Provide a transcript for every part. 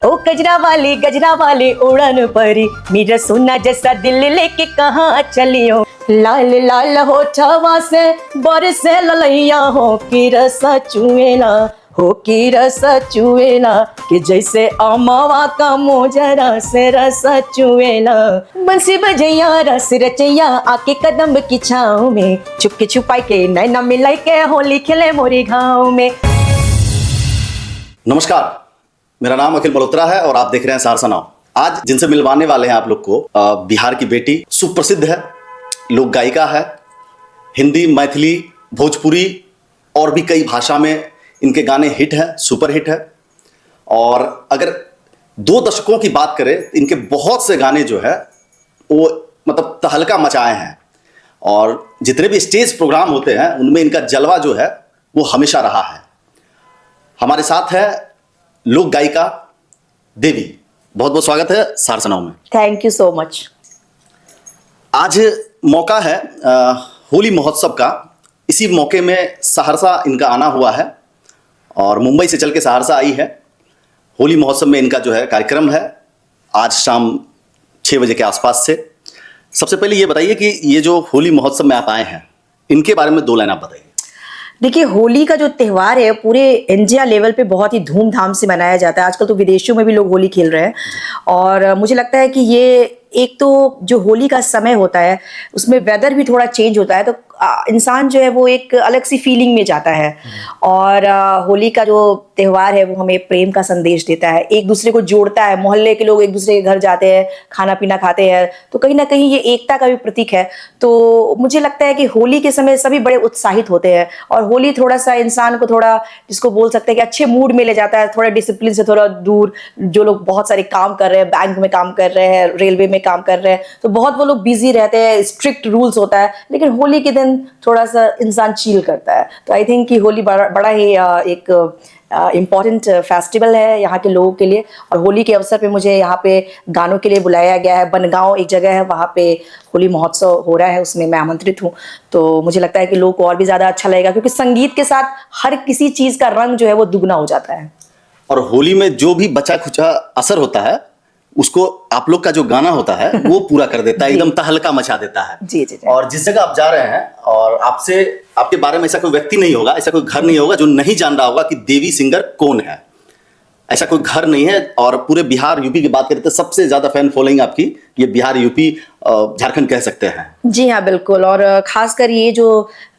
ओ गजरा वाली उड़न परी, मेरा सोना जैसा दिल लेके कहाँ चलियो। लाल लाल होठवा से बरसे ललैया, हो की रसा चुएला, हो की रसा चुएला, कि जैसे अमावा का मोजरा से रसा चुएला। बंसी बजैया रस रचैया, आके कदम की छाँव में, छुपके छुपाई के नैना मिलाई के होली खेले मोरी गाँव में। नमस्कार, मेरा नाम अखिल मल्होत्रा है और आप देख रहे हैं सहरसा नाव। आज जिनसे मिलवाने वाले हैं आप लोग को, बिहार की बेटी, सुप्रसिद्ध है, लोक गायिका है, हिंदी, मैथिली, भोजपुरी और भी कई भाषा में इनके गाने हिट हैं, सुपर हिट है। और अगर 2 दशकों की बात करें, इनके बहुत से गाने जो है वो मतलब तहलका मचाए हैं और जितने भी स्टेज प्रोग्राम होते हैं उनमें इनका जलवा जो है वो हमेशा रहा है। हमारे साथ है लोक गायिका देवी। बहुत बहुत स्वागत है सहरसा नाव में। Thank you so much. आज मौका है होली महोत्सव का। इसी मौके में सहरसा इनका आना हुआ है और मुंबई से चल के सहरसा आई है। होली महोत्सव में इनका जो है कार्यक्रम है आज शाम 6 बजे के आसपास से। सबसे पहले ये बताइए कि ये जो होली महोत्सव में आप आए हैं, इनके बारे में 2 लाइन आप बताइए। देखिए, होली का जो त्यौहार है पूरे इंडिया लेवल पे बहुत ही धूमधाम से मनाया जाता है। आजकल तो विदेशों में भी लोग होली खेल रहे हैं और मुझे लगता है कि ये एक तो जो होली का समय होता है उसमें वेदर भी थोड़ा चेंज होता है, तो इंसान जो है वो एक अलग सी फीलिंग में जाता है। और होली का जो त्यौहार है वो हमें प्रेम का संदेश देता है, एक दूसरे को जोड़ता है। मोहल्ले के लोग एक दूसरे के घर जाते हैं, खाना पीना खाते हैं, तो कहीं ना कहीं ये एकता का भी प्रतीक है। तो मुझे लगता है कि होली के समय सभी बड़े उत्साहित होते हैं और होली थोड़ा सा इंसान को थोड़ा, जिसको बोल सकते हैं कि अच्छे मूड में ले जाता है, थोड़ा डिसिप्लिन से थोड़ा दूर। जो लोग बहुत सारे काम कर रहे हैं, बैंक में काम कर रहे हैं, रेलवे में काम कर रहे हैं, तो बहुत वो लोग बिजी रहते हैं, स्ट्रिक्ट रूल्स होता है, लेकिन होली के दिन थोड़ा सा इंसान चिल करता है। तो आई थिंक कि होली बड़ा ही एक इम्पॉर्टेंट फेस्टिवल है यहाँ के लोगों के लिए। और होली के अवसर पे मुझे यहाँ पे गानों के लिए बुलाया गया है। बनगांव एक जगह है, वहाँ पे होली महोत्सव हो रहा है, उसमें मैं आमंत्रित हूँ। तो मुझे लगता है कि लोगों को और भी ज़्यादा अच्छा लगेगा, क्योंकि संगीत के साथ हर किसी चीज़ का रंग जो है वो दुगना हो जाता है। और होली में जो भी बचा खुचा असर होता है उसको आप लोग का जो गाना होता है वो पूरा कर देता है, एकदम तहलका मचा देता है। जी। और जिस जगह आप जा रहे हैं और आपसे, आपके बारे में ऐसा कोई व्यक्ति नहीं होगा, ऐसा कोई घर नहीं होगा जो नहीं जान रहा होगा कि देवी सिंगर कौन है। ऐसा कोई घर नहीं है। और पूरे बिहार यूपी की बात करें तो सबसे ज्यादा फैन फॉलोइंग आपकी ये बिहार, यूपी, झारखंड कह सकते हैं। जी हाँ, बिल्कुल। और खासकर ये जो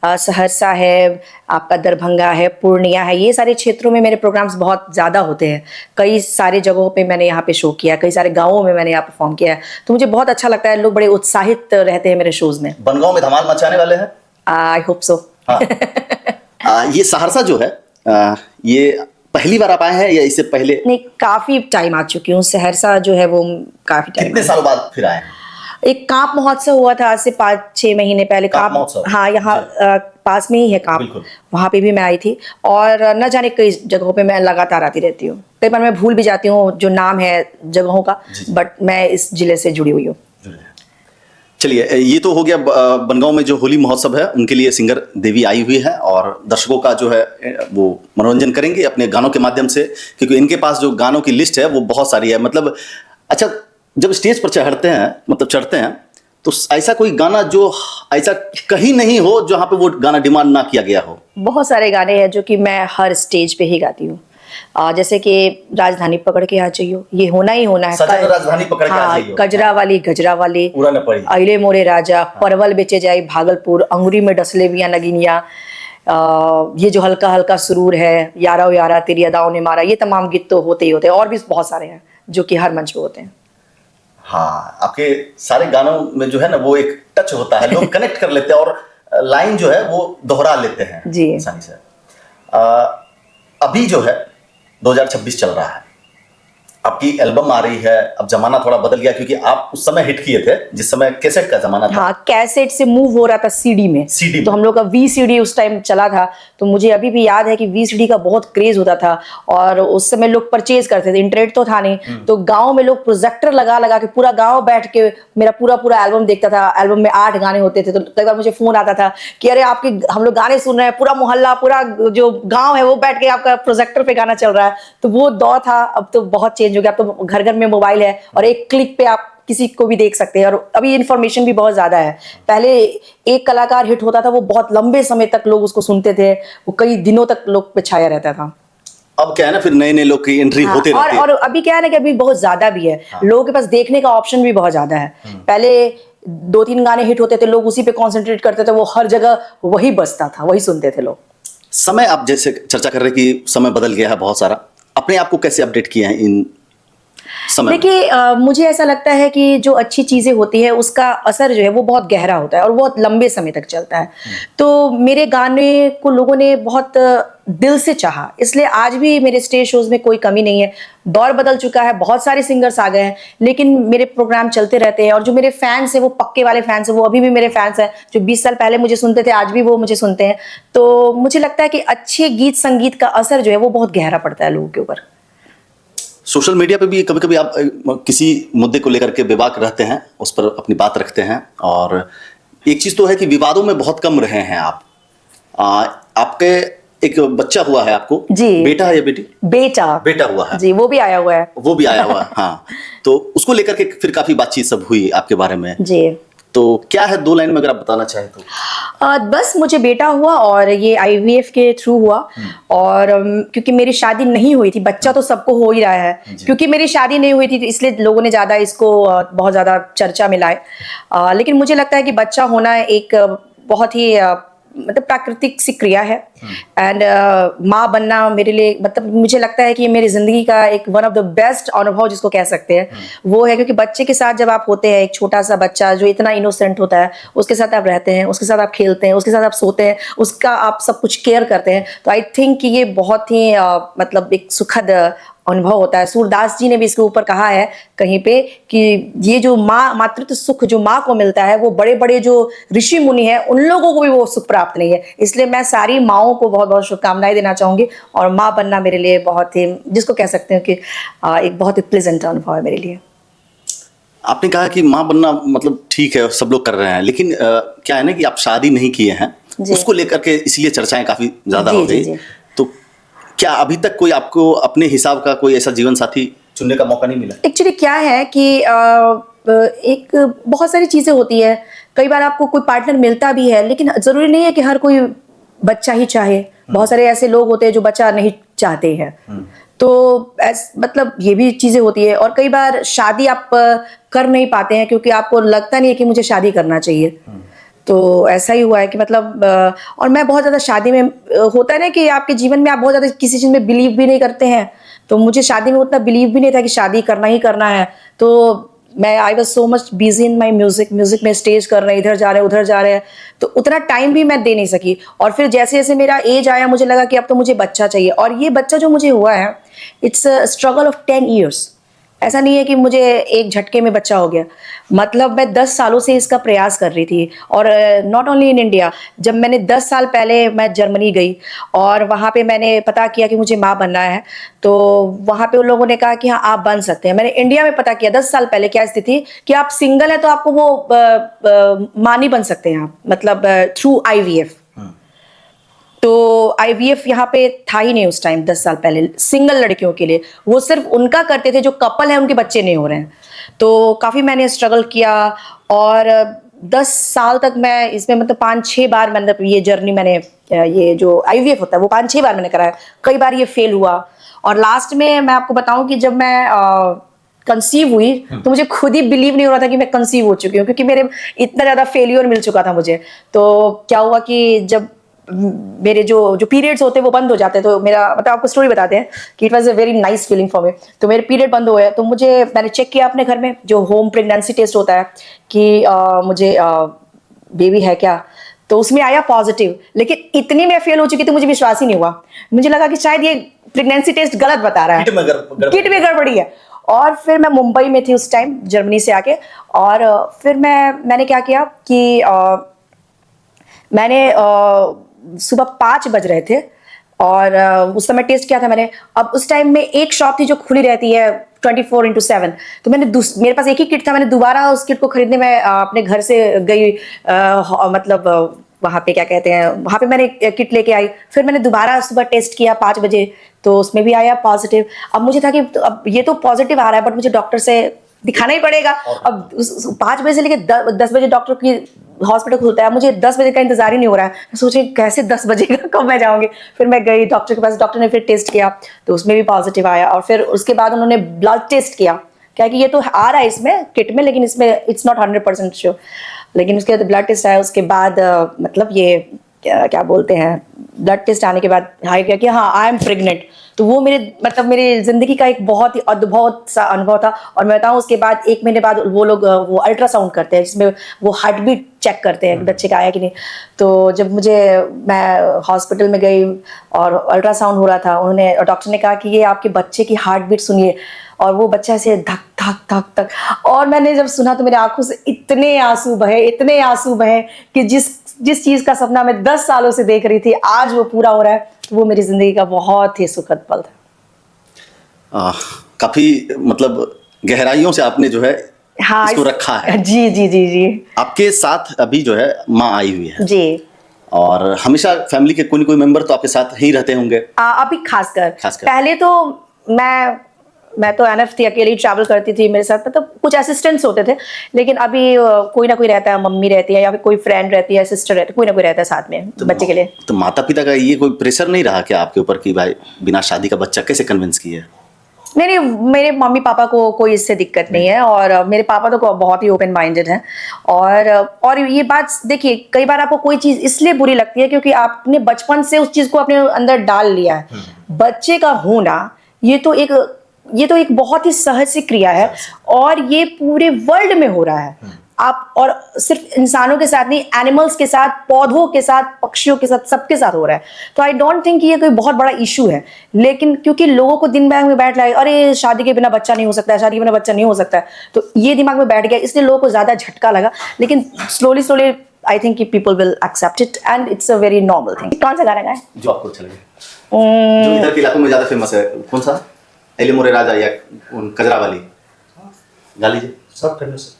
सहरसा है, आपका दरभंगा है, पूर्णिया है, ये सारे क्षेत्रों में मेरे प्रोग्राम्स बहुत ज़्यादा होते हैं। कई सारे जगहों पे मैंने यहाँ पे शो किया, कई सारे गाँवों में मैंने यहाँ परफॉर्म किया है, तो मुझे बहुत अच्छा लगता है। लोग बड़े उत्साहित रहते हैं मेरे शोज में। बनगांव में धमाल मचाने वाले हैं, आई होप सो। ये सहरसा जो है, ये पहली बार आप आए हैं या इससे पहले? नहीं, काफी टाइम आ चुकी हूँ। सहरसा जो है वो काफी टाइम। कितने सालों बाद फिर आए हैं? एक कांप महोत्सव हुआ था आज से 5-6 महीने पहले। कांप महोत्सव, हाँ, यहाँ पास में ही है कांप, वहाँ पे भी मैं आई थी। और न जाने कई जगहों पे मैं लगातार आती रहती हूँ। कई बार मैं भूल भी जाती हूँ जो नाम है जगहों का, बट मैं इस जिले से जुड़ी हुई हूँ। चलिए, ये तो हो गया बनगांव में जो होली महोत्सव है उनके लिए सिंगर देवी आई हुई है और दर्शकों का जो है वो मनोरंजन करेंगे अपने गानों के माध्यम से, क्योंकि इनके पास जो गानों की लिस्ट है वो बहुत सारी है। मतलब अच्छा, जब स्टेज पर चढ़ते हैं तो ऐसा कोई गाना जो ऐसा कहीं नहीं हो जहाँ पे वो गाना डिमांड ना किया गया हो? बहुत सारे गाने हैं जो कि मैं हर स्टेज पे ही गाती हूँ। जैसे कि राजधानी पकड़ के आ जाइयो, ये होना ही होना है। राजधानी पकड़ के आ जाइयो, गजरा वाली अइले मोरे राजा, परवल बेचे जाए भागलपुर, अंगुरी में डसले बिया नगिनिया, ये जो हल्का हल्का सुरूर है, यारा ओ यारा तेरी अदाओं ने मारा, ये तमाम गीत तो होते ही होते हैं। और भी बहुत सारे हैं जो कि हर मंच पे होते हैं। हाँ, आपके सारे गानों में जो है ना वो एक टच होता है, लोग कनेक्ट कर लेते हैं और लाइन जो है वो दोहरा लेते हैं जी आसानी से। अभी जो है 2026 चल रहा है, आपकी एल्बम आ रही है। अब जमाना थोड़ा बदल गया, क्योंकि आप उस समय हिट किए थे जिस समय कैसेट का जमाना था। हाँ, कैसेट से मूव हो रहा था सीडी में। तो हम लोग का वीसीडी उस टाइम चला था, तो मुझे अभी भी याद है कि वीसीडी का बहुत क्रेज होता था और उस समय लोग परचेज करते थे। इंटरनेट तो था नहीं, तो गांव में लोग प्रोजेक्टर लगा के पूरा गांव बैठ के मेरा पूरा एल्बम देखता था। एल्बम में 8 गाने होते थे, तो कई बार मुझे फोन आता था कि अरे आपके हम लोग गाने सुन रहे हैं, पूरा मोहल्ला, पूरा जो गाँव है वो बैठ के आपका प्रोजेक्टर पे गाना चल रहा है। तो वो दौर था। अब तो बहुत चेंज चेंज हो गया, अब तो घर घर में मोबाइल है और एक क्लिक पे आप किसी को भी देख सकते हैं। और अभी इन्फॉर्मेशन भी बहुत ज्यादा है। पहले एक कलाकार हिट होता था, वो बहुत लंबे समय तक लोग उसको सुनते थे, वो कई दिनों तक लोग पे छाया रहता था। अब क्या है ना, फिर नए नए लोग की एंट्री होते रहती है। और अभी क्या है ना कि अभी बहुत ज्यादा भी है, लोगों के पास देखने का ऑप्शन भी बहुत ज्यादा है। पहले 2-3 गाने हिट होते थे, लोग उसी पे कॉन्सेंट्रेट करते थे, वो हर जगह वही बजता था, वही सुनते थे लोग। समय, आप जैसे चर्चा कर रहे कि समय बदल गया है बहुत सारा, अपने आप को कैसे अपडेट किए हैं इन समय में? देखिए, मुझे ऐसा लगता है कि जो अच्छी चीजें होती है उसका असर जो है वो बहुत गहरा होता है और बहुत लंबे समय तक चलता है। तो मेरे गाने को लोगों ने बहुत दिल से चाहा, इसलिए आज भी मेरे स्टेज शोज में कोई कमी नहीं है। दौर बदल चुका है, बहुत सारे सिंगर्स आ गए हैं, लेकिन मेरे प्रोग्राम चलते रहते हैं। और जो मेरे फैंस हैं वो पक्के वाले फैंस हैं, वो अभी भी मेरे फैंस हैं। जो 20 साल पहले मुझे सुनते थे, आज भी वो मुझे सुनते हैं। तो मुझे लगता है कि अच्छे गीत संगीत का असर जो है वो बहुत गहरा पड़ता है लोगों के ऊपर। सोशल मीडिया पे भी कभी कभी आप किसी मुद्दे को लेकर के बेबाक रहते हैं, उस पर अपनी बात रखते हैं। और एक चीज तो है कि विवादों में बहुत कम रहे हैं आप। आपके एक बच्चा हुआ है आपको? जी। बेटा है या बेटी? बेटा हुआ है जी, वो भी आया हुआ है। वो भी आया हुआ है। हाँ, तो उसको लेकर के फिर काफी बातचीत सब हुई आपके बारे में। जी। तो क्या है, 2 लाइन में अगर आप बताना चाहें तो? बस मुझे बेटा हुआ और ये IVF के थ्रू हुआ। और क्योंकि मेरी शादी नहीं हुई थी, बच्चा तो सबको हो ही रहा है, क्योंकि मेरी शादी नहीं हुई थी तो इसलिए लोगों ने ज़्यादा इसको बहुत ज़्यादा चर्चा में लाए। लेकिन मुझे लगता है कि बच्चा होना एक बहुत ही मतलब प्राकृतिक सी क्रिया है। एंड माँ बनना मेरे लिए, मतलब मुझे लगता है कि मेरी जिंदगी का एक वन ऑफ द बेस्ट अनुभव जिसको कह सकते हैं वो है। क्योंकि बच्चे के साथ जब आप होते हैं, एक छोटा सा बच्चा जो इतना इनोसेंट होता है, उसके साथ आप रहते हैं, उसके साथ आप खेलते हैं, उसके साथ आप सोते हैं, उसका आप सब कुछ केयर करते हैं, तो आई थिंक कि ये बहुत ही मतलब एक सुखद अनुभव होता है। सूरदास जी ने भी इसके ऊपर कहा है कहीं पे कि ये जो माँ, मातृत्व सुख जो माँ को मिलता है, वो बड़े बड़े जो ऋषि मुनि हैं उन लोगों को भी वो सुख प्राप्त नहीं है। इसलिए मैं सारी माँओं को बहुत बहुत शुभकामनाएं देना चाहूंगी। और माँ बनना मेरे लिए बहुत ही, जिसको कह सकते हैं कि एक बहुत ही प्लेजेंट अनुभव है मेरे लिए। आपने कहा कि माँ बनना मतलब ठीक है, सब लोग कर रहे हैं, लेकिन क्या है ना कि आप शादी नहीं किए हैं, उसको लेकर के इसलिए चर्चाएं काफी ज्यादा हो गई। तो क्या अभी तक कोई आपको अपने हिसाब का कोई ऐसा जीवन साथी चुनने का मौका नहीं मिला? एक्चुअली क्या है कि एक बहुत सारी चीजें होती है, कई बार आपको कोई पार्टनर मिलता भी है, लेकिन जरूरी नहीं है कि हर कोई बच्चा ही चाहे। बहुत सारे ऐसे लोग होते हैं जो बच्चा नहीं चाहते हैं। तो मतलब ये भी चीजें होती है। और कई बार शादी आप कर नहीं पाते हैं क्योंकि आपको लगता नहीं है कि मुझे शादी करना चाहिए। तो ऐसा ही हुआ है कि मतलब और मैं बहुत ज़्यादा शादी में, होता है ना कि आपके जीवन में आप बहुत ज़्यादा किसी चीज़ में बिलीव भी नहीं करते हैं, तो मुझे शादी में उतना बिलीव भी नहीं था कि शादी करना ही करना है। तो मैं I was so much busy in my music में स्टेज कर रहे हैं, इधर जा रहे हैं उधर जा रहे हैं, तो उतना टाइम भी मैं दे नहीं सकी। और फिर जैसे जैसे मेरा एज आया, मुझे लगा कि अब तो मुझे बच्चा चाहिए। और ये बच्चा जो मुझे हुआ है, it's a struggle of 10 years. ऐसा नहीं है कि मुझे एक झटके में बच्चा हो गया, मतलब मैं 10 सालों से इसका प्रयास कर रही थी। और नॉट ओनली इन इंडिया, जब मैंने 10 साल पहले मैं जर्मनी गई और वहाँ पे मैंने पता किया कि मुझे माँ बनना है, तो वहाँ पे उन लोगों ने कहा कि हाँ आप बन सकते हैं। मैंने इंडिया में पता किया 10 साल पहले क्या स्थिति, कि आप सिंगल हैं तो आपको वो माँ नहीं बन सकते हैं आप, मतलब थ्रू IVF। तो IVF यहाँ पे था ही नहीं उस टाइम, 10 साल पहले सिंगल लड़कियों के लिए। वो सिर्फ उनका करते थे जो कपल है, उनके बच्चे नहीं हो रहे हैं। तो काफ़ी मैंने स्ट्रगल किया और 10 साल तक मैं इसमें, मतलब 5-6 बार मैंने ये जर्नी, मैंने ये जो IVF होता है वो 5-6 बार मैंने कराया। कई बार ये फेल हुआ और लास्ट में मैं आपको बताऊं कि जब मैं कंसीव हुई तो मुझे खुद ही बिलीव नहीं हो रहा था कि मैं कंसीव हो चुकी हूँ, क्योंकि मेरे इतना ज़्यादा फेलियर मिल चुका था मुझे। तो क्या हुआ कि जब मेरे जो पीरियड्स होते हैं वो बंद हो जाते हैं, तो मेरा, मतलब आपको स्टोरी बताते हैं कि it was a very nice feeling for me. तो मेरे पीरियड बंद हुए तो मैंने चेक किया अपने घर में, जो होम प्रेगनेंसी टेस्ट होता है कि मुझे बेबी है क्या, तो उसमें आया पॉजिटिव। लेकिन इतनी मैं फेल हो चुकी थी, मुझे विश्वास ही नहीं हुआ। मुझे लगा कि शायद ये प्रेगनेंसी टेस्ट गलत बता रहा है, किट में गड़बड़ी है। और फिर मैं मुंबई में थी उस टाइम, जर्मनी से आके। और फिर मैंने क्या किया कि मैंने सुबह 5 बज रहे थे और उस समय टेस्ट किया था मैंने। अब उस टाइम में एक शॉप थी जो खुली रहती है 24/7, तो मेरे पास एक ही किट था। मैंने दोबारा उस किट को खरीदने में अपने घर से गई, मतलब वहाँ पे क्या कहते हैं, वहाँ पे मैंने किट लेके आई, फिर मैंने दोबारा सुबह टेस्ट किया 5 बजे, तो उसमें भी आया पॉजिटिव। अब मुझे था कि अब ये तो पॉजिटिव आ रहा है, बट मुझे डॉक्टर से दिखाना ही पड़ेगा। अब 5 बजे से लेकर 10 बजे डॉक्टर की हॉस्पिटल खुलता है, मुझे 10 बजे का इंतजार ही नहीं हो रहा है। मैं सोची कैसे 10 बजे का कब मैं जाऊंगी। फिर मैं गई डॉक्टर के पास, डॉक्टर ने फिर टेस्ट किया तो उसमें भी पॉजिटिव आया, और फिर उसके बाद उन्होंने ब्लड टेस्ट किया, क्या कि ये तो आ रहा है इसमें किट में, लेकिन इसमें इट्स नॉट 100% श्योर। लेकिन उसके बाद ब्लड टेस्ट आया, उसके बाद मतलब ये क्या बोलते हैं, ब्लड टेस्ट आने के बाद हाई किया कि हाँ आई एम प्रेग्नेंट। तो वो मेरे मतलब मेरी जिंदगी का एक बहुत ही अद्भुत सा अनुभव था। और मैं बताऊँ, उसके बाद 1 महीने बाद वो लोग वो अल्ट्रासाउंड करते हैं, जिसमें वो हार्ट बीट चेक करते हैं कि बच्चे का आया कि नहीं। तो जब मैं हॉस्पिटल में गई और अल्ट्रासाउंड हो रहा था, उन्होंने डॉक्टर ने कहा कि ये आपके बच्चे की हार्ट बीट सुनिए, और वो बच्चा ऐसे धक धक धक धक, और मैंने जब सुना तो मेरे आंखों से इतने आंसू बहे कि जिस चीज का सपना मैं 10 सालों से देख रही थी, आज वो पूरा हो रहा है। तो वो मेरी जिंदगी का बहुत ही सुखद पल था। काफी मतलब गहराइयों से आपने जो है हाँ, इसको रखा है। जी जी जी जी। आपके साथ अभी जो है माँ आई हुई है जी। और हमेशा फैमिली के कोई न कोई मेंबर तो आपके साथ ही रहते होंगे। अभी खासकर खासकर। पहले तो मैं तो एनएफ थी, अकेली ट्रैवल करती थी, मेरे साथ मतलब कुछ असिस्टेंट्स होते थे, लेकिन अभी कोई ना कोई रहता है, मम्मी रहती है या फिर कोई फ्रेंड रहती है, सिस्टर रहती है, कोई ना कोई रहता है साथ में बच्चे के लिए। तो माता पिता का ये कोई प्रेशर नहीं रहा क्या आपके ऊपर कि भाई बिना शादी का बच्चा कैसे कन्विंस किया? नहीं, मेरे मम्मी पापा को कोई इससे दिक्कत नहीं है, और मेरे पापा तो बहुत ही ओपन माइंडेड हैं। और ये बात देखिए, कई बार आपको कोई चीज़ इसलिए बुरी लगती है क्योंकि आपने बचपन से उस चीज़ को अपने अंदर डाल लिया है। बच्चे का होना ये तो एक बहुत ही सहज सी क्रिया है, और ये पूरे वर्ल्ड में हो रहा है। आप और सिर्फ इंसानों के साथ नहीं, एनिमल्स के साथ, पौधों के साथ, पक्षियों के साथ, सबके साथ हो रहा है। तो आई डोंट थिंक ये कोई बहुत बड़ा इशू है। लेकिन क्योंकि लोगों को दिन में बैठ लाए, अरे शादी के बिना बच्चा नहीं हो सकता है, शादी के बिना बच्चा नहीं हो सकता है, तो ये दिमाग में बैठ गया, इसलिए लोगों को ज्यादा झटका लगा। लेकिन slowly slowly I think people will accept it, and it's a very normal thing. कौन सा गाना गाए जो आपको अच्छा लगे, जो इधर के इलाकों में ज्यादा फेमस है? कौन सा? एले मोरे राजा या कजरा वाली गा लीजिए। सब फेमस है।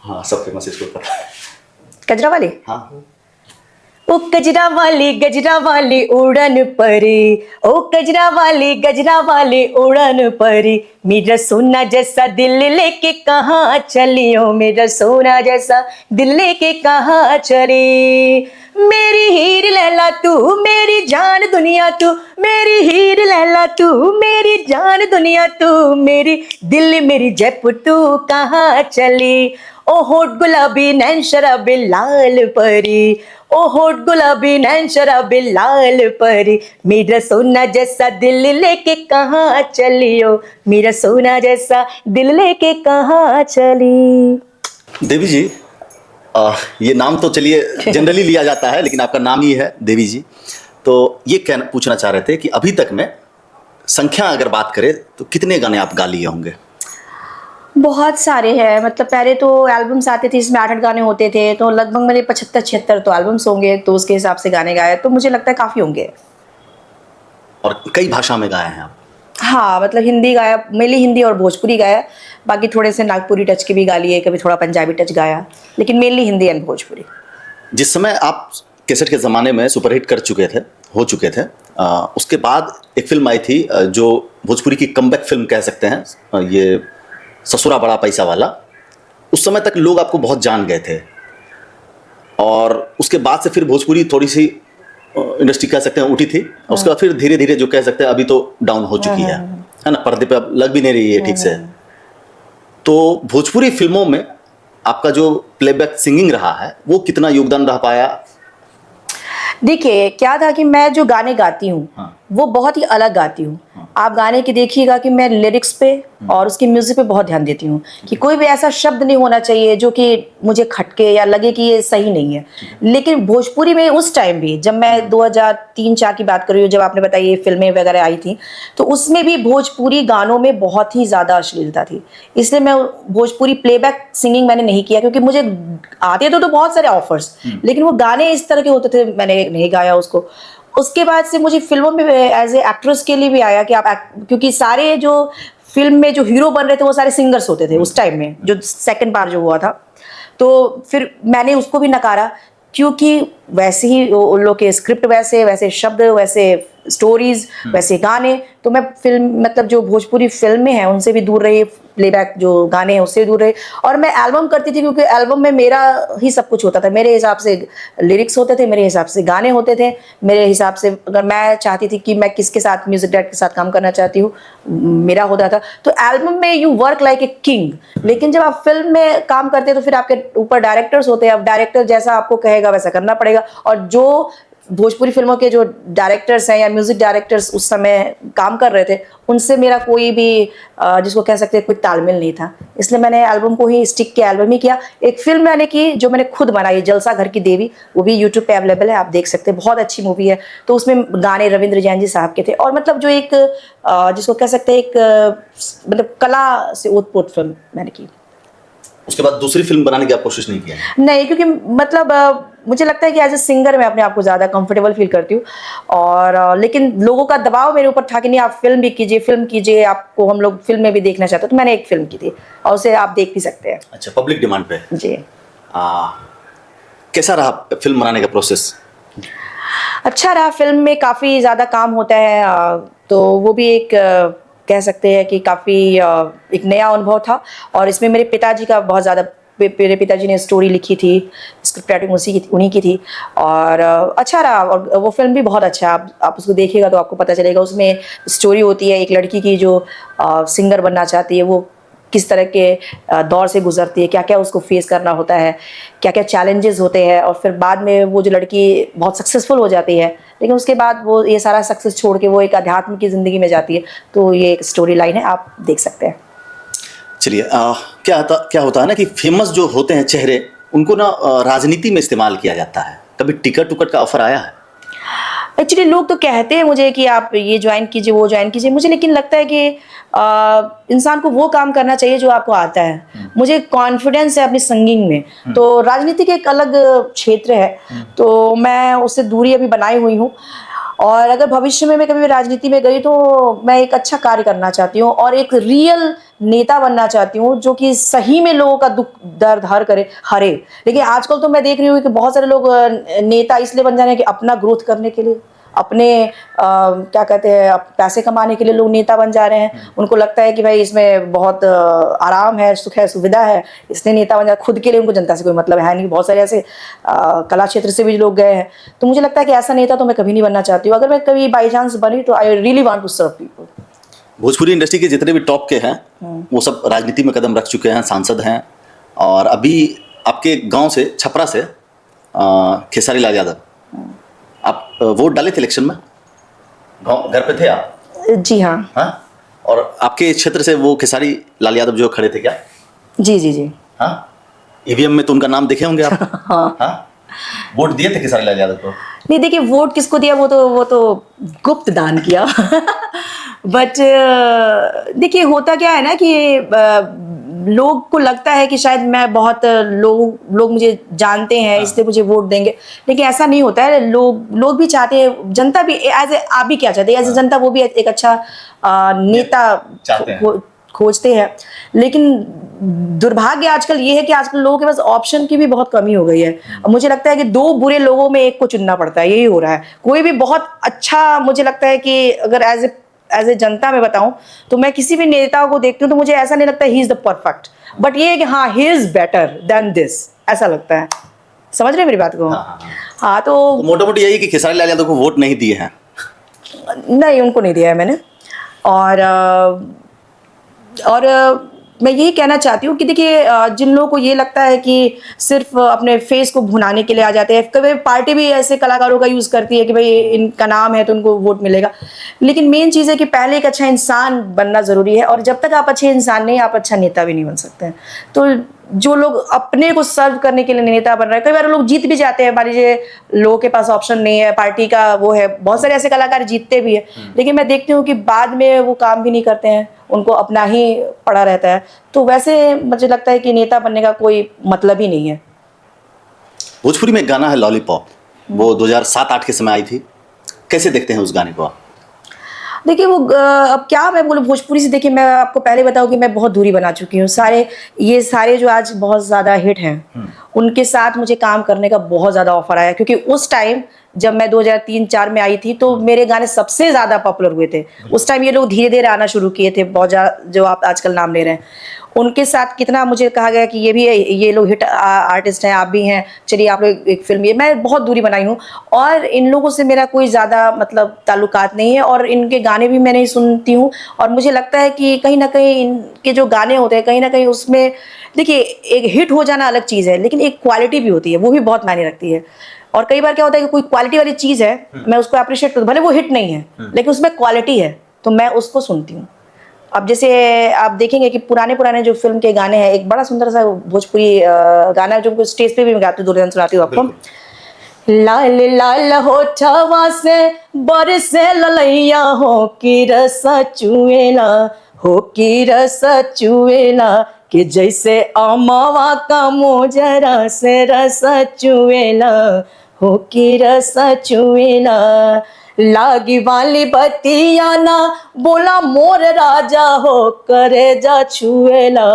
हाँ, सब फेमस इसको पता है। कजरा वाली? हाँ। ओ गजरा वाली उड़न परी, ओ गजरा वाली उड़न परी, मेरा सोना जैसा दिल लेके कहाँ चली हो, मेरा सोना जैसा दिल लेके कहाँ चली। मेरी हीर लैला तू, मेरी जान दुनिया तू, मेरी हीर लैला तू, मेरी जान दुनिया तू, मेरी दिल मेरी जयपुर तू कहाँ चली। ओ होठ गुलाबी नैन शराबी लाल परी, ओ होठ गुलाबी नैन शराबी लाल परी, मेरा सोना जैसा दिल लेके कहाँ चली हो, मेरा सोना जैसा दिल लेके कहाँ चली। देवी जी, ये नाम तो चलिए जनरली लिया जाता है, लेकिन आपका नाम ही है देवी जी। तो ये क्या पूछना चाह रहे थे कि अभी तक में संख्या अगर बात करें तो कितने गाने आप गा लिए होंगे? बहुत सारे हैं, मतलब पहले तो एल्बम्स आते थे, इसमें 8-8 गाने होते थे, तो लगभग मेरे 75-76 तो एल्बम्स होंगे, तो उसके हिसाब से गाने गाए तो मुझे लगता है काफ़ी होंगे। और कई भाषा में गाए हैं आप? हाँ, मतलब हिंदी गाया, मेनली हिंदी और भोजपुरी गाया, बाकी थोड़े से नागपुरी टच के भी गा लिए, कभी थोड़ा पंजाबी टच गाया, लेकिन मेनली हिंदी एंड भोजपुरी। जिस समय आप कैसेट के ज़माने में सुपरहिट हो चुके थे, उसके बाद एक फिल्म आई थी जो भोजपुरी की कमबैक फिल्म कह सकते हैं, ये ससुरा बड़ा पैसा वाला। उस समय तक लोग आपको बहुत जान गए थे, और उसके बाद से फिर भोजपुरी थोड़ी सी इंडस्ट्री कह सकते हैं उठी थी, उसके बाद फिर धीरे धीरे जो कह सकते हैं अभी तो डाउन हो चुकी है ना, पर्दे पे अब लग भी नहीं रही है ठीक से। तो भोजपुरी फिल्मों में आपका जो प्लेबैक सिंगिंग रहा है वो कितना योगदान रह पाया? देखिए, क्या था कि मैं जो गाने गाती हूँ वो बहुत ही अलग गाती हूँ। आप गाने की देखिएगा कि मैं लिरिक्स पे और उसकी म्यूजिक पे बहुत ध्यान देती हूँ कि कोई भी ऐसा शब्द नहीं होना चाहिए जो कि मुझे खटके या लगे कि ये सही नहीं है। लेकिन भोजपुरी में उस टाइम भी, जब मैं 2003-4 की बात कर रही हूँ, जब आपने बताया ये फिल्में वगैरह आई थी, तो उसमें भी भोजपुरी गानों में बहुत ही ज़्यादा अश्लीलता थी। इसलिए मैं भोजपुरी प्लेबैक सिंगिंग मैंने नहीं किया, क्योंकि मुझे आते तो बहुत सारे ऑफर्स, लेकिन वो गाने इस तरह के होते थे, मैंने नहीं गाया उसको। उसके बाद से मुझे फिल्मों में एज ए एक्ट्रेस के लिए भी आया कि आप क्योंकि सारे जो फिल्म में जो हीरो बन रहे थे वो सारे सिंगर्स होते थे उस टाइम में, जो सेकंड बार जो हुआ था, तो फिर मैंने उसको भी नकारा क्योंकि वैसे ही उन लोग के स्क्रिप्ट वैसे वैसे शब्द वैसे स्टोरीज वैसे गाने, तो मैं फिल्म मतलब जो भोजपुरी फिल्में हैं उनसे भी दूर रही, प्लेबैक जो गाने हैं उससे भी दूर रही, और मैं एल्बम करती थी क्योंकि एल्बम में मेरा ही सब कुछ होता था, मेरे हिसाब से लिरिक्स होते थे, मेरे हिसाब से गाने होते थे, मेरे हिसाब से अगर मैं चाहती थी कि मैं किसके साथ म्यूजिक डायरेक्टर के साथ काम करना चाहती हूँ मेरा होता था। तो एल्बम में you work like a king, लेकिन जब आप फिल्म में काम करते हैं तो फिर आपके ऊपर डायरेक्टर्स होते हैं, अब डायरेक्टर जैसा आपको कहेगा वैसा करना पड़ेगा, और जो भोजपुरी फिल्मों के जो डायरेक्टर्स हैं या म्यूजिक डायरेक्टर्स उस समय काम कर रहे थे उनसे मेरा कोई भी जिसको कह सकते हैं कोई तालमेल नहीं था, इसलिए मैंने एल्बम को ही स्टिक किया, एल्बम ही किया। एक फिल्म मैंने की जो मैंने खुद बनाई, जलसा घर की देवी, वो भी यूट्यूब पे अवेलेबल है, आप देख सकते हैं, बहुत अच्छी मूवी है। तो उसमें गाने रविंद्र जैन जी साहब के थे, और मतलब जो एक जिसको कह सकते हैं एक मतलब कला से ओतप्रोत फिल्म मैंने की। उसके बाद दूसरी फिल्म बनाने की आप कोशिश नहीं किया? नहीं, क्योंकि मतलब मुझे लगता है कि एज ए सिंगर मैं अपने आप को ज़्यादा कंफर्टेबल फील करती हूँ, और लेकिन लोगों का दबाव मेरे ऊपर था कि नहीं आप फिल्म भी कीजिए, फिल्म कीजिए, आपको हम लोग फिल्म में भी देखना चाहते हैं, तो मैंने एक फिल्म की थी और उसे आप देख भी सकते हैं। अच्छा, पब्लिक डिमांड पे जी। कैसा रहा फिल्म बनाने का प्रोसेस? अच्छा रहा, फिल्म में काफ़ी ज़्यादा काम होता है, तो वो भी एक कह सकते हैं कि काफ़ी एक नया अनुभव था, और इसमें मेरे पिताजी का बहुत ज़्यादा, मेरे पिताजी ने स्टोरी लिखी थी, स्क्रिप्ट राइटिंग उन्हीं की थी, और अच्छा रहा, और वो फिल्म भी बहुत अच्छा है, आप उसको देखिएगा तो आपको पता चलेगा। उसमें स्टोरी होती है एक लड़की की जो सिंगर बनना चाहती है, वो किस तरह के दौर से गुजरती है, क्या क्या उसको फेस करना होता है, क्या क्या चैलेंजेस होते हैं, और फिर बाद में वो जो लड़की बहुत सक्सेसफुल हो जाती है, लेकिन उसके बाद वो ये सारा सक्सेस छोड़ के वो एक अध्यात्म की ज़िंदगी में जाती है। तो ये एक स्टोरी लाइन है, आप देख सकते हैं। चलिए, क्या होता है ना कि फेमस जो होते हैं चेहरे, उनको ना राजनीति में इस्तेमाल किया जाता है। कभी टिकट टुकट का ऑफर आया है? एक्चुअली लोग तो कहते हैं मुझे कि आप ये ज्वाइन कीजिए, वो ज्वाइन कीजिए, मुझे लेकिन लगता है कि इंसान को वो काम करना चाहिए जो आपको आता है। मुझे कॉन्फिडेंस है अपनी सिंगिंग में, तो राजनीति के एक अलग क्षेत्र है, तो मैं उससे दूरी अभी बनाई हुई हूँ, और अगर भविष्य में मैं कभी राजनीति में गई तो मैं एक अच्छा कार्य करना चाहती हूँ और एक रियल नेता बनना चाहती हूँ जो कि सही में लोगों का दुख दर्द हरे। लेकिन आजकल तो मैं देख रही हूँ कि बहुत सारे लोग नेता इसलिए बन जा रहे हैं कि अपना ग्रोथ करने के लिए, अपने क्या कहते हैं पैसे कमाने के लिए लोग नेता बन जा रहे हैं। उनको लगता है कि भाई इसमें बहुत आराम है, सुख है, सुविधा है, इसलिए नेता बन जा, खुद के लिए उनको जनता से कोई मतलब है नहीं। बहुत सारे ऐसे कला क्षेत्र से भी लोग गए हैं, तो मुझे लगता है कि ऐसा नेता तो मैं कभी नहीं बनना चाहती हूँ। अगर मैं कभी बाई चांस बनी तो I really want to serve people. Bhojpuri industry के जितने भी टॉप के हैं वो सब राजनीति में कदम रख चुके हैं, सांसद हैं, और अभी आपके गांव से, छपरा से खेसारी लाल यादव, आप वोट डाले थे इलेक्शन में? घर पे थे आप? जी हाँ। हाँ, और आपके क्षेत्र से वो खेसारी लाल यादव जो खड़े थे क्या? जी जी जी। हाँ, ईवीएम में तो उनका नाम देखे होंगे आप? हाँ। हाँ, वोट दिए थे खेसारी लाल यादव को? नहीं, देखिए वोट किसको दिया वो तो गुप्त दान किया। बट देखिए होता क्या है ना कि लोग को लगता है कि शायद मैं बहुत लोग मुझे जानते हैं इसलिए मुझे वोट देंगे, लेकिन ऐसा नहीं होता है। लोग भी चाहते हैं, जनता भी एज ए, आप भी क्या चाहते हैं एज ए जनता, वो भी एक अच्छा नेता खोजते हैं। लेकिन दुर्भाग्य आजकल ये है कि आजकल लोगों के पास ऑप्शन की भी बहुत कमी हो गई है, और मुझे लगता है कि दो बुरे लोगों में एक को चुनना पड़ता है, यही हो रहा है। कोई भी बहुत अच्छा, मुझे लगता है कि अगर एज ए जनता में बताऊं तो मैं किसी भी नेता को देखती हूँ तो मुझे ऐसा नहीं लगता he is the perfect, but ये है कि हाँ he is better than this, ऐसा लगता है। समझ रहे मेरी बात को? हाँ, तो मोटा मोटी यही कि खेसारी लाल यादव को वोट नहीं दिए हैं? नहीं, उनको नहीं दिया है मैंने, और मैं यही कहना चाहती हूँ कि देखिए जिन लोगों को ये लगता है कि सिर्फ अपने फेस को भुनाने के लिए आ जाते हैं, कभी पार्टी भी ऐसे कलाकारों का यूज़ करती है कि भाई इनका नाम है तो उनको वोट मिलेगा, लेकिन मेन चीज़ है कि पहले एक अच्छा इंसान बनना ज़रूरी है, और जब तक आप अच्छे इंसान नहीं, आप अच्छा नेता भी नहीं बन सकते हैं। तो जो लोग अपने को सर्व करने के लिए नेता बन रहे हैं, कई बार लोग जीत भी जाते हैं, मान लीजिए लोगों के पास ऑप्शन नहीं है, पार्टी का वो है, बहुत सारे ऐसे कलाकार जीतते भी है, लेकिन मैं देखती हूँ कि बाद में वो काम भी नहीं करते हैं, उनको अपना ही पड़ा रहता है। तो वैसे मुझे लगता है कि नेता बनने का कोई मतलब ही नहीं है। भोजपुरी में एक गाना है लॉलीपॉप, वो 2007-8 के समय आई थी, कैसे देखते हैं उस गाने को आप? देखिए वो अब क्या मैं बोलूँ भोजपुरी से, देखिए मैं आपको पहले बताऊँ कि मैं बहुत दूरी बना चुकी हूँ। ये सारे जो आज बहुत ज़्यादा हिट हैं, उनके साथ मुझे काम करने का बहुत ज़्यादा ऑफर आया, क्योंकि उस टाइम जब मैं 2003-4 में आई थी तो मेरे गाने सबसे ज़्यादा पॉपुलर हुए थे। उस टाइम ये लोग धीरे-धीरे आना शुरू किए थे, बहुत ज़्यादा जो आप आजकल नाम ले रहे हैं। उनके साथ कितना मुझे कहा गया कि ये लोग हिट आर्टिस्ट हैं, आप भी हैं, चलिए आप लोग एक फ़िल्म, ये मैं बहुत दूरी बनाई हूँ और इन लोगों से मेरा कोई ज़्यादा मतलब ताल्लुकात नहीं है और इनके गाने भी मैं नहीं सुनती हूँ। और मुझे लगता है कि कहीं न कहीं इनके जो गाने होते हैं, कहीं न कहीं उसमें देखिए एक हिट हो जाना अलग चीज़ है, लेकिन एक क्वालिटी भी होती है, वो भी बहुत मायने रखती है। और कई बार क्या होता है कि कोई क्वालिटी वाली चीज़ है, मैं उसको एप्रिशिएट करूँ, भले वो हिट नहीं है, लेकिन उसमें क्वालिटी है, तो मैं उसको सुनती हूँ। अब जैसे आप देखेंगे कि पुराने जो फ़िल्म के गाने हैं, एक बड़ा सुंदर सा भोजपुरी गाना है जो स्टेज पे भी मैं गाती हूँ, 2 दिन सुनाती हूँ आपको। लाल लाल होठवा से बरसे ललैया हो की रसा चुएला, हो की रसा चुएला, कि जैसे अमवा का मोजरा से रसा चुएला, हो की रसा चुएला। लागी वाली बतिया ना बोला मोर राजा, हो करे जा छुएला,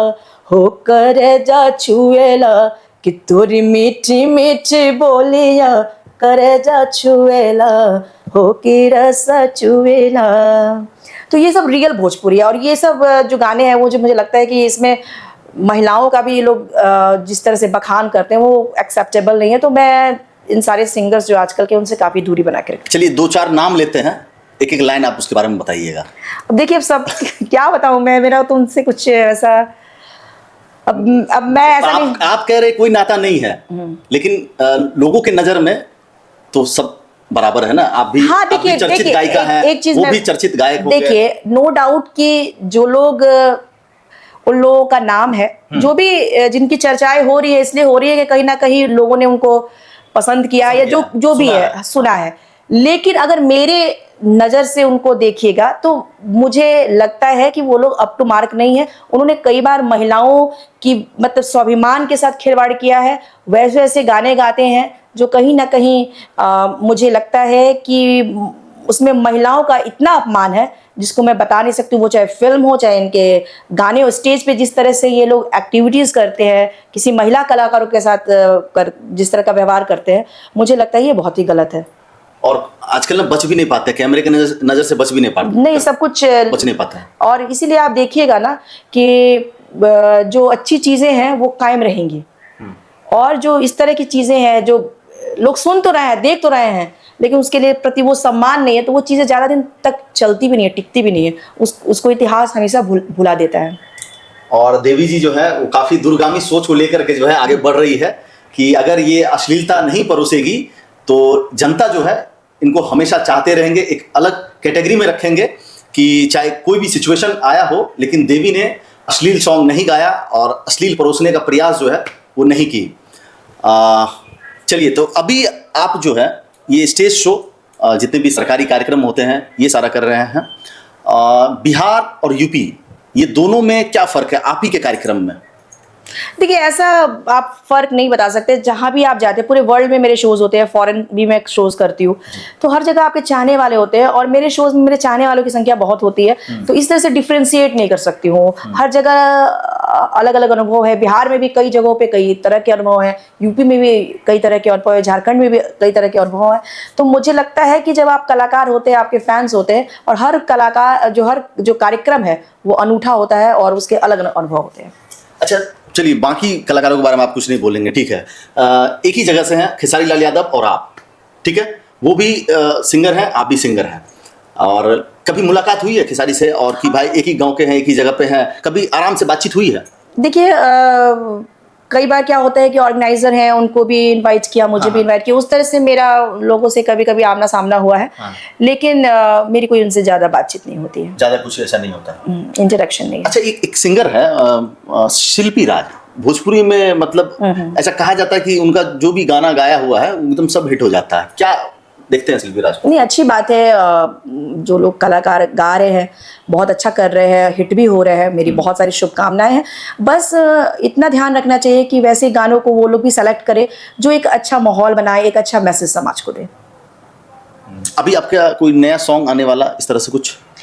हो करे जा छुएला, कि तोरी मीठी मीठी बोलिया करे जा छुएला, हो की रसा चुएला। तो ये सब रियल भोजपुरी है और ये सब जो गाने हैं वो जो मुझे लगता है कि इसमें महिलाओं का भी ये लोग जिस तरह से बखान करते हैं वो एक्सेप्टेबल नहीं है। तो मैं इन सारे सिंगर्स जो आजकल के उनसे काफ़ी दूरी बना के रखती। चलिए 2-4 नाम लेते हैं, एक-एक लाइन आप उसके बारे में बताइएगा। अब देखिए अब सब क्या बताऊँ मैं, मेरा तो उनसे कुछ ऐसा अब मैं ऐसा नहीं। आप कह रहे कोई नाता नहीं है, लेकिन लोगों के नज़र में तो सब बराबर है ना। आप भी हाँ, आप भी चर्चित गायिका हैं, एक चीज़ वो भी चर्चित गायक हो गए। देखिए नो डाउट कि जो लोग उन लोगों का नाम है, जो भी जिनकी चर्चाएं हो रही है, इसलिए हो रही है कि कहीं ना कहीं लोगों ने उनको पसंद किया या जो भी है सुना है। लेकिन अगर मेरे नज़र से उनको देखिएगा तो मुझे लगता है कि वो लोग अप टू मार्क नहीं है। उन्होंने कई बार महिलाओं की मतलब स्वाभिमान के साथ खिलवाड़ किया है, वैसे वैसे गाने गाते हैं जो कहीं ना कहीं मुझे लगता है कि उसमें महिलाओं का इतना अपमान है जिसको मैं बता नहीं सकती हूँ। वो चाहे फिल्म हो, चाहे इनके गाने हो, स्टेज पे जिस तरह से ये लोग एक्टिविटीज़ करते हैं, किसी महिला कलाकारों के साथ जिस तरह का व्यवहार करते हैं, मुझे लगता है ये बहुत ही गलत है। और आजकल ना बच भी नहीं पाते, कैमरे के नजर से बच भी नहीं पाते, नहीं सब कुछ बच नहीं पाता है। और इसीलिए आप देखिएगा ना कि जो अच्छी चीज़ें हैं वो कायम रहेंगी और जो इस तरह की चीज़ें हैं जो लोग सुन तो रहे हैं, देख तो रहे हैं, लेकिन उसके लिए प्रति वो सम्मान नहीं है, तो वो चीज़ें ज़्यादा दिन तक चलती भी नहीं है, टिकती भी नहीं है। उसको इतिहास हमेशा भुला देता है। और देवी जी जो है वो काफ़ी दूरगामी सोच को लेकर के जो है आगे बढ़ रही है कि अगर ये अश्लीलता नहीं परोसेगी तो जनता जो है इनको हमेशा चाहते रहेंगे, एक अलग कैटेगरी में रखेंगे कि चाहे कोई भी सिचुएशन आया हो, लेकिन देवी ने अश्लील सॉन्ग नहीं गाया और अश्लील परोसने का प्रयास जो है वो नहीं की। चलिए, तो अभी आप जो है ये स्टेज शो जितने भी सरकारी कार्यक्रम होते हैं ये सारा कर रहे हैं। बिहार और यूपी ये दोनों में क्या फ़र्क है आप ही के कार्यक्रम में? देखिए ऐसा आप फ़र्क नहीं बता सकते। जहाँ भी आप जाते हैं, पूरे वर्ल्ड में मेरे शोज़ होते हैं, फॉरेन भी मैं शोज़ करती हूँ, तो हर जगह आपके चाहने वाले होते हैं और मेरे शोज़ में मेरे चाहने वालों की संख्या बहुत होती है, तो इस तरह से डिफ्रेंशिएट नहीं कर सकती हूँ। हर जगह अलग अलग अनुभव है। बिहार में भी कई जगहों पे कई तरह के अनुभव हैं, यूपी में भी कई तरह के अनुभव है, झारखंड में भी कई तरह के अनुभव हैं। तो मुझे लगता है कि जब आप कलाकार होते हैं, आपके फैंस होते हैं और हर कलाकार जो कार्यक्रम है वो अनूठा होता है और उसके अलग अनुभव होते हैं। अच्छा चलिए, बाकी कलाकारों के बारे में आप कुछ नहीं बोलेंगे, ठीक है। एक ही जगह से हैं खेसारी लाल यादव और आप, ठीक है, वो भी सिंगर हैं, आप भी सिंगर हैं, और कभी मुलाकात हुई है खेसारी से और कि भाई एक ही गांव के हैं, एक ही जगह पे हैं, कभी आराम से बातचीत हुई है? देखिए कई बार क्या होता है कि ऑर्गेनाइजर हैं, उनको भी इनवाइट किया, मुझे भी इनवाइट किया, उस तरह से मेरा लोगों से कभी कभी आमना सामना हुआ है, लेकिन मेरी कोई उनसे ज़्यादा बातचीत नहीं होती है, ज़्यादा कुछ ऐसा नहीं होता, इंटरेक्शन नहीं। अच्छा, एक सिंगर है शिल्पी राज, भोजपुरी में मतलब ऐसा कहा जाता है कि उनका जो भी गाना गाया हुआ है एकदम सब हिट हो जाता है, क्या देखते हैं शिल्पी राज को? नहीं, अच्छी बात है, जो लोग कलाकार गा रहे हैं बहुत अच्छा कर रहे हैं, हिट भी हो रहे हैं, मेरी बहुत सारी शुभकामनाएं हैं। बस इतना ध्यान रखना चाहिए कि वैसे गानों को वो लोग भी सेलेक्ट करें जो एक अच्छा माहौल बनाए, एक अच्छा मैसेज समाज को दे। अभी आपका कोई नया सॉन्ग आने वाला इस तरह से कुछ?